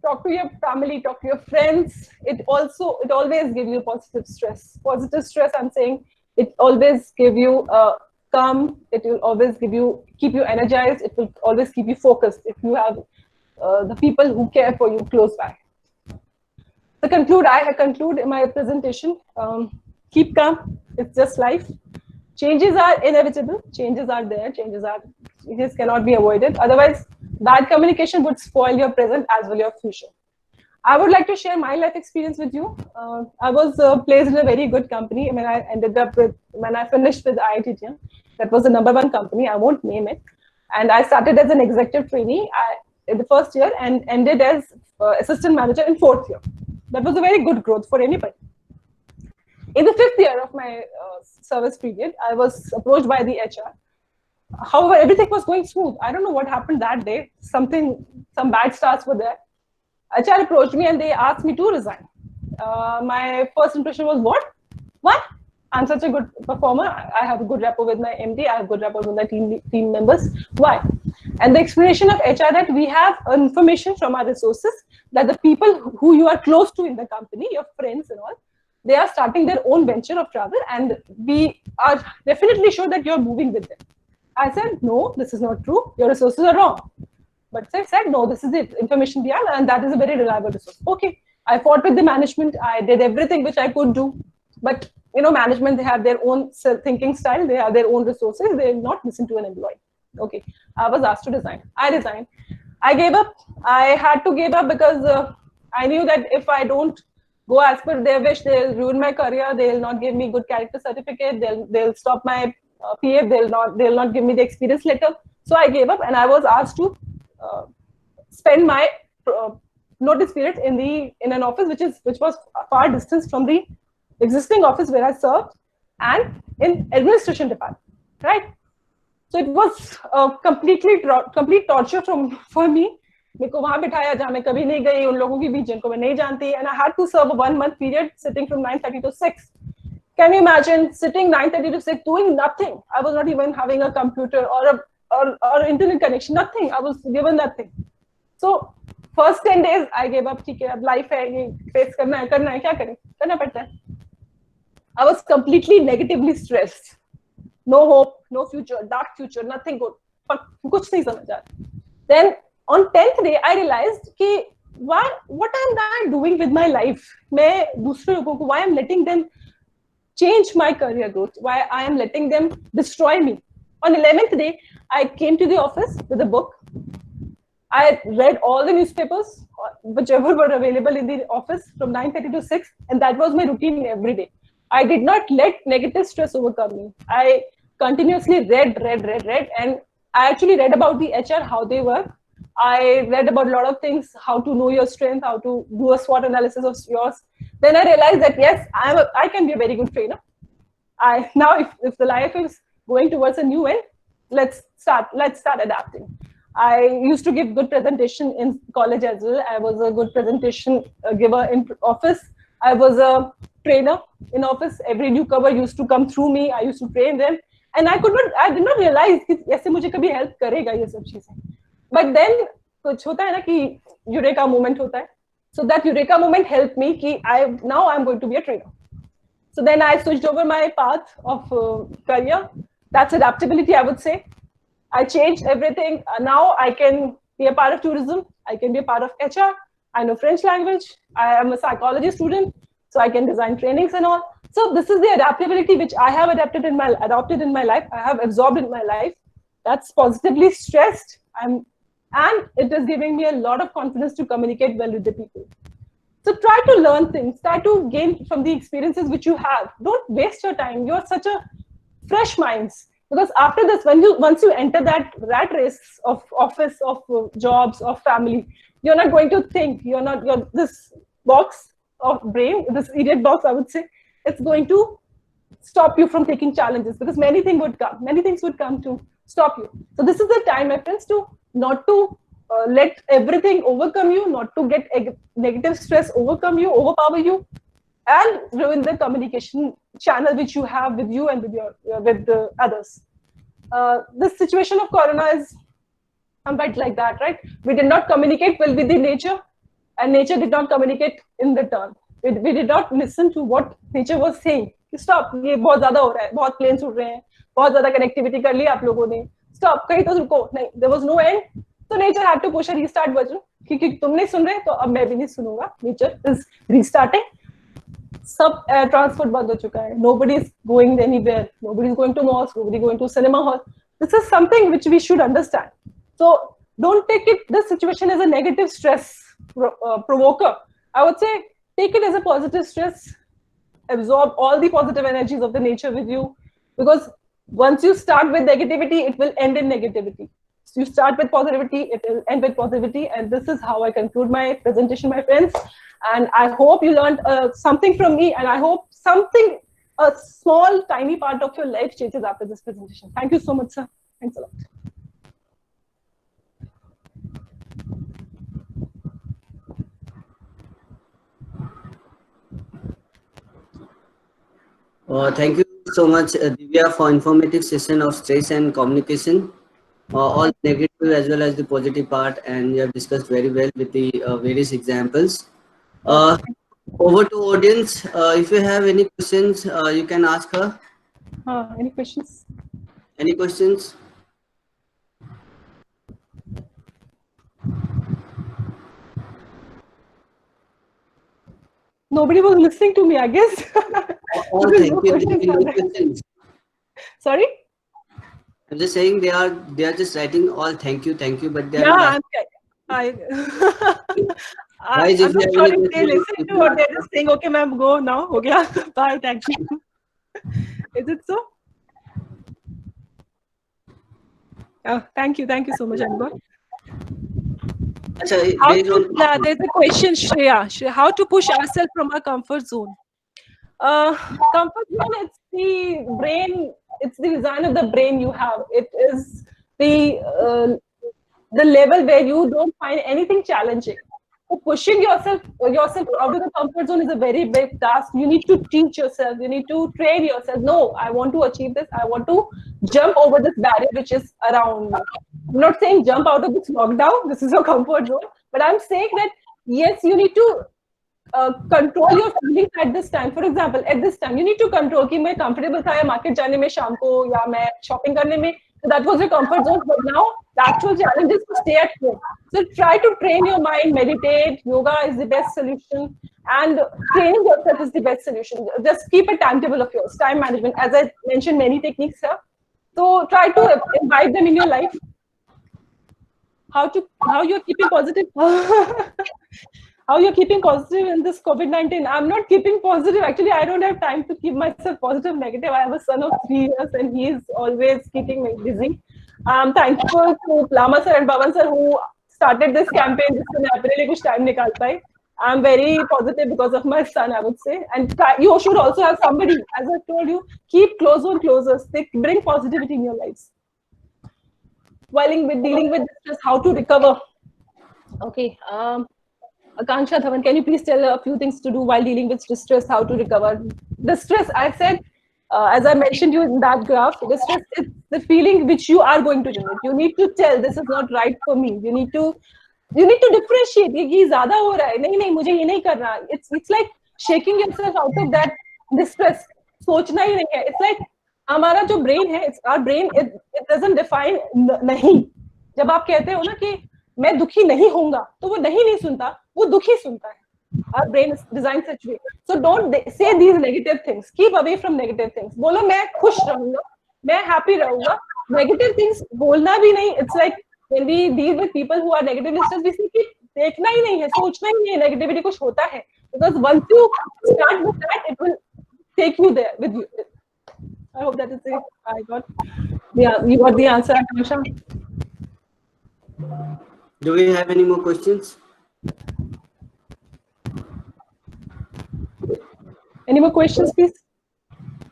Talk to your family, talk to your friends. It always gives you positive stress. Positive stress, I'm saying, it always give you calm. It will always keep you energized. It will always keep you focused if you have the people who care for you close by. To conclude, I conclude my presentation. Keep calm. It's just life. Changes are inevitable. Changes are there. Changes cannot be avoided. Otherwise, bad communication would spoil your present as well your future. I would like to share my life experience with you. I was placed in a very good company when I finished with IIT. That was the #1 company. I won't name it. And I started as an executive trainee in the first year and ended as assistant manager in 4th year. That was a very good growth for anybody. In the 5th year of my service period, I was approached by the HR. However, everything was going smooth. I don't know what happened that day. Some bad starts were there. HR approached me and they asked me to resign. My first impression was, what? I'm such a good performer. I have a good rapport with my MD. I have good rapport with my team members. Why? And the explanation of HR that we have information from our resources that the people who you are close to in the company, your friends and all, they are starting their own venture of travel, and we are definitely sure that you're moving with them. I said, no, this is not true. Your resources are wrong. But I said, no, this is the information we have, and that is a very reliable resource. Okay. I fought with the management. I did everything which I could do. But, you know, management, they have their own thinking style. They have their own resources. They will not listen to an employee. Okay. I was asked to resign. I resigned. I gave up. I had to give up because I knew that if I don't go as per their wish, they'll ruin my career. They'll not give me good character certificate. They'll stop my PF. They'll not give me the experience letter. So I gave up, and I was asked to spend my notice period in an office which was a far distance from the existing office where I served, and in administration department, right? So it was complete torture for me. मेरे को वहां बिठाया जहाँ मैं कभी नहीं गई, उन लोगों के बीच जिनको मैं नहीं जानती, and I had to serve a 1 month period sitting from 9:30 to 6. Can you imagine sitting 9:30 to 6 doing nothing? I was not even having a computer or internet connection, nothing. I was given nothing. So first 10 days I gave up. ठीक है, अब life है, ये face करना है क्या करें, करना पड़ता है. I was completely negatively stressed. No hope, no future, dark future, nothing good. कुछ नहीं समझ आ रहा. Then on 10th day I realized कि what am I doing with my life? मैं दूसरे लोगों को, why I'm letting them change my career growth, why I am letting them destroy me. On 11th day I came to the office with a book. I read all the newspapers whichever were available in the office from 9:30 to 6, and that was my routine every day. I did not let negative stress overcome me. I continuously read, and I actually read about the HR, how they work. I read about a lot of things, how to know your strength, how to do a SWOT analysis of yours. Then I realized that yes, I can be a very good trainer. Now if the life is going towards a new end, let's start adapting. I used to give good presentation in college as well. I was a good presentation giver in office. I was a trainer in office. Every newcomer used to come through me. I used to train them, and I did not realize कि ऐसे मुझे कभी help करेगा ये सब चीजें. But then कुछ होता है ना कि eureka moment होता है. So that eureka moment helped me कि now I'm going to be a trainer. So then I switched over my path of career. That's adaptability, I would say. I changed everything. Now I can be a part of tourism. I can be a part of HR. I know French language. I am a psychology student, so I can design trainings and all. So this is the adaptability which I have adopted in my life. I have absorbed in my life. That's positively stressed. And it is giving me a lot of confidence to communicate well with the people. So try to learn things. Try to gain from the experiences which you have. Don't waste your time. You're such a fresh minds. Because after this, once you enter that rat race of office, of jobs, of family, you're not going to think. This box of brain, this idiot box, I would say, it's going to stop you from taking challenges, because many things would come to stop you. So this is the time, my friends, to not to let everything overcome you, not to get negative stress overpower you, and ruin the communication channel which you have with you and with the others. This situation of corona is a bit like that, right? We did not communicate well with the nature, and nature did not communicate in return. We did not listen to what nature was saying. Stop, ये बहुत ज़्यादा हो रहा है, बहुत planes उड़ रहे हैं, बहुत ज़्यादा connectivity कर ली आप लोगों ने. Stop, कहीं तो रुको. नहीं, there was no end. So nature had to push a restart button. क्योंकि तुम नहीं सुन रहे, तो अब मैं भी नहीं सुनूंगा. Nature is restarting. सब transport बंद हो चुका है. Nobody is going anywhere. Nobody is going to mosque. Nobody is going to cinema hall. This is something which we should understand. So don't take this situation as a negative stress provoker. I would say take it as a positive stress. Absorb all the positive energies of the nature with you, because once you start with negativity, it will end in negativity. So you start with positivity, it will end with positivity. And this is how I conclude my presentation, my friends. And I hope you learned something from me, and I hope a small, tiny part of your life changes after this presentation. Thank you so much, sir. Thanks a lot. Thank you so much, Divya, for informative session of stress and communication. all negative as well as the positive part, and you have discussed very well with the various examples. Uh, Over to audience. If you have any questions, you can ask her. Any questions? Any questions? Nobody was listening to me, I guess. All Because thank no you. questions There are will be no there. questions. Sorry? I'm just saying they are just writing all thank you, but they are not Yeah, asking. I, Guys, I'm if you not have sure any if they questions, listen you to can or they're ask. just saying, okay, ma'am, go now. Ho gaya. Bye, thank you. Is it so? Thank you. Thank you so much, Anubhav. Acha, How based to, on there's a question, Shreya. How to push ourselves from our comfort zone? Comfort zone, it's the brain, it's the design of the brain you have. It is the level where you don't find anything challenging. So pushing yourself out of the comfort zone is a very big task. You need to teach yourself. You need to train yourself. No, I want to achieve this. I want to jump over this barrier which is around me. I'm not saying jump out of this lockdown. This is your comfort zone. But I'm saying that yes, you need to control your feelings at this time. For example, at this time, you need to control कि मैं comfortable था या market जाने में शाम को या मैं shopping करने में. So that was your comfort zone. But now the actual challenge is to stay at home. So try to train your mind, meditate. Yoga is the best solution, and training yourself is the best solution. Just keep a timetable of yours. Time management, as I mentioned, many techniques here. So try to imbibe them in your life. How you're keeping positive? How you're keeping positive in this COVID-19? I'm not keeping positive. Actually, I don't have time to keep myself positive, negative. I have a son of 3 years and he's always keeping me busy. I'm thankful to Lama sir and Bhavan sir who started this campaign जिससे मैं अपने लिए कुछ time निकाल पाई. I'm very positive because of my son, I would say. And you should also have somebody, as I told you, keep close on closers. They bring positivity in your lives. While dealing with stress, how to recover. Okay. Akanksha Dhawan, can you please tell a few things to do while dealing with distress, how to recover? The stress, I said, as I mentioned you in that graph, the stress is the feeling which you are going to generate. You need to tell this is not right for me. You need to differentiate. ये ज़्यादा हो रहा है. नहीं नहीं मुझे ये नहीं करना. It's like shaking yourself out of that distress. सोचना ही नहीं है. It's like हमारा जो brain है, our brain it doesn't define नहीं. जब आप कहते हो ना कि मैं दुखी नहीं होऊंगा तो वो नहीं सुनता, वो दुखी सुनता है. Our brain is designed such way. So don't say these negative things. Keep away from negative things. बोलो मैं खुश रहूंगा, मैं happy रहूंगा. Negative things बोलना भी नहीं. It's like when we deal with people who are negative listeners, we say कि देखना ही नहीं है, सोचना ही नहीं है negativity कुछ होता है. Because once you start with that, it will take you there with you. I hope that is it. You got the answer, Akansha. Do we have any more questions? Any more questions, please?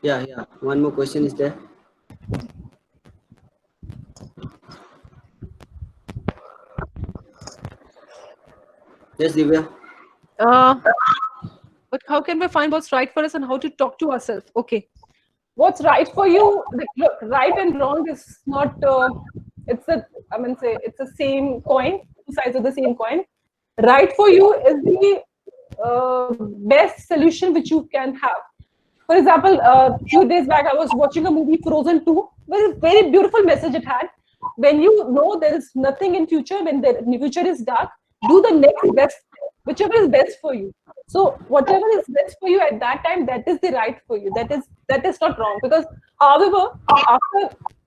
Yeah. One more question is there. Yes, Divya. But how can we find what's right for us and how to talk to ourselves? Okay. What's right for you? Look, right and wrong is not. It's the same coin, two sides of the same coin. Right for you is the best solution which you can have. For example, a few days back, I was watching a movie, Frozen 2, with a very beautiful message it had. When you know there is nothing in future, when the future is dark, do the next best, whichever is best for you. So whatever is best for you at that time, that is the right for you. That is not wrong. Because, however,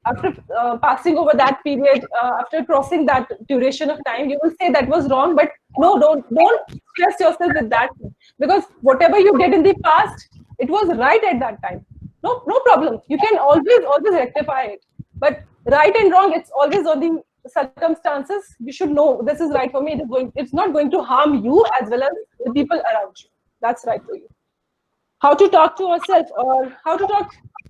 after passing over that period, after crossing that duration of time, you will say that was wrong. But no, don't stress yourself with that, because whatever you did in the past, it was right at that time. No problem. You can always rectify it. But right and wrong, it's always on the circumstances. You should know this is right for me. It's not going to harm you as well as the people around you. That's right for you. How to talk to yourself, or how to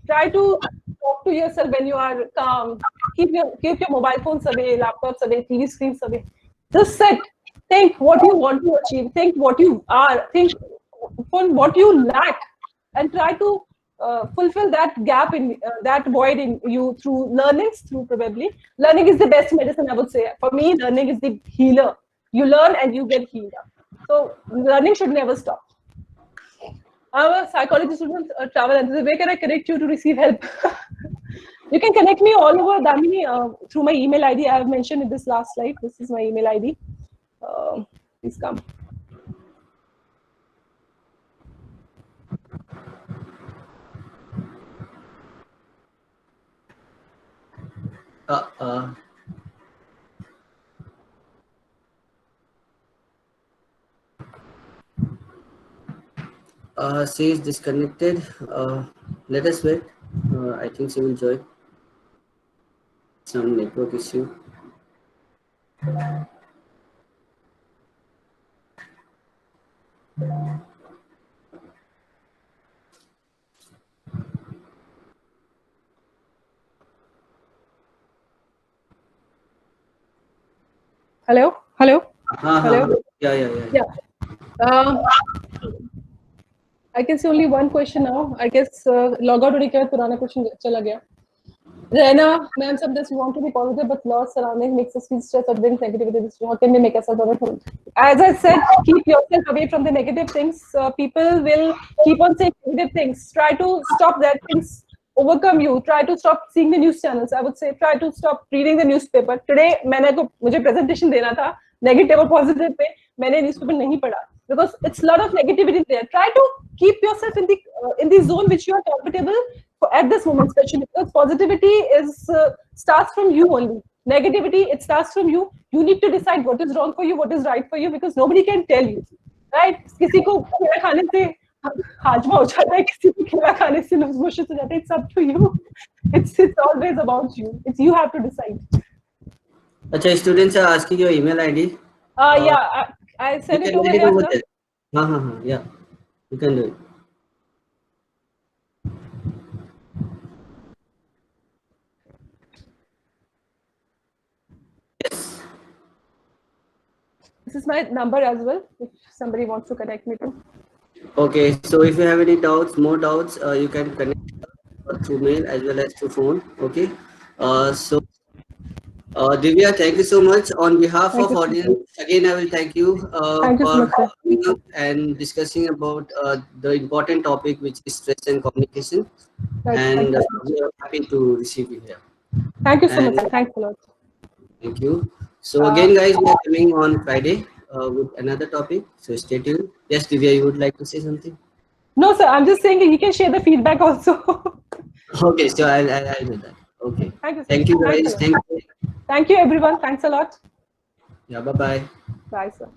try to talk to yourself when you are calm. Keep your mobile phones away, laptops away, TV screens away. Just sit, think what you want to achieve, think what you are, think on what you lack, and try to fulfill that gap in that void in you through learnings, through probably learning is the best medicine, I would say. For me, learning is the healer. You learn and you get healed up. So learning should never stop. I'm a psychology student, travel, and where can I connect you to receive help? You can connect me all over, Damini, through my email ID. I have mentioned in this last slide. This is my email ID. Please come. She is disconnected. Let us wait. I think she will join. Some network issue. Hello? Hello? Hello? Yeah. I can see only one question now. I guess log out होने के बाद पुराना question चला गया. Rena, ma'am, sometimes we want to be positive, but loss surrounding makes us feel stressed or brings negativity. How can we make ourselves away? As I said, keep yourself away from the negative things. People will keep on saying negative things. Try to stop that things overcome you. Try to stop seeing the news channels. I would say try to stop reading the newspaper. Today, मुझे presentation देना था negative or positive पे मैंने newspaper नहीं पढ़ा because it's a lot of negativity there. Try to keep yourself in the zone which you are comfortable at this moment, especially because positivity is starts from you only. Negativity, it starts from you. You need to decide what is wrong for you, what is right for you, because nobody can tell you, right? किसी को खीरा खाने से हाजमा हो जाता है, किसी को खीरा खाने से लूज मोशन हो जाता है. It's up to you. It's always about you. It's you have to decide. Acha, students are asking your email ID. Yeah, I send it over there. Yeah, you can do it. Yes. This is my number as well, if somebody wants to connect me to. Okay, so if you have any doubts, more doubts, you can connect through mail as well as through phone. Okay. So Divya, thank you so much. On behalf of audience, again, I will thank you for coming up and discussing about the important topic, which is stress and communication. And we are happy to receive you here. Thank you so much. Thanks a lot. Thank you. So again, guys, we are coming on Friday with another topic. So stay tuned. Yes, Divya, you would like to say something? No, sir. I'm just saying you can share the feedback also. Okay, so I'll do that. Okay. Thank you. Thank you, guys. Thank you. Thank you, everyone. Thanks a lot. Yeah. Bye-bye. Bye, sir.